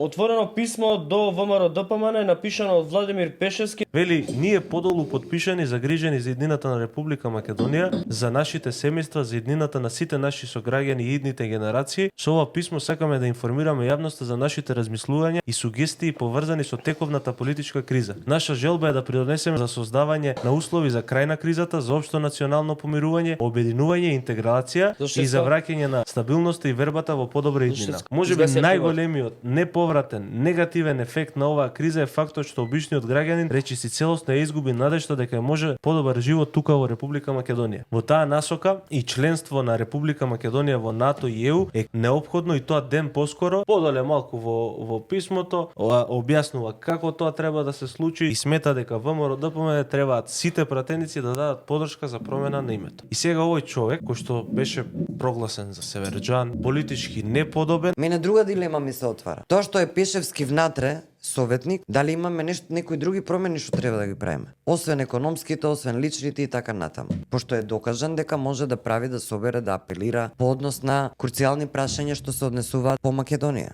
Отворено писмо до ВМРО ДПМН е напишано од Владимир Пешевски. Вели, ние подолу подпишани загрижени за еднината на Република Македонија, за нашите семејства, за еднината на сите наши сограѓани и идните генерации. Со ова писмо сакаме да информираме јавноста за нашите размислувања и сугестии поврзани со тековната политичка криза. Наша желба е да придонесеме за создавање на услови за крај на кризата, за општо национално помирување, обединување и интеграција и за враќање на стабилноста и вербата во подобра иднина. Можеби најголемиот неповратен негативен ефект на оваа криза е фактот што обичниот граѓанин речиси целосно ја изгуби надежта дека може подобар живот тука во Република Македонија. Во таа насока и членство на Република Македонија во НАТО и ЕУ е неопходно и тоа ден поскоро. Подоле малку во писмото објаснува како тоа треба да се случи и смета дека ВМРО ДПМН требаат сите пратеници да дадат подршка за промена на името. И сега овој човек кој што беше прогласен за северџан, политички неподобен. Мене друга дилема ми се отвара. Тоа што е Пешевски внатре советник, дали имаме некои други промени што треба да ги правиме? Освен економските, освен личните и така натаму. Пошто е докажан дека може да прави, да собере, да апелира по однос на круцијални прашања што се однесуваат по Македонија.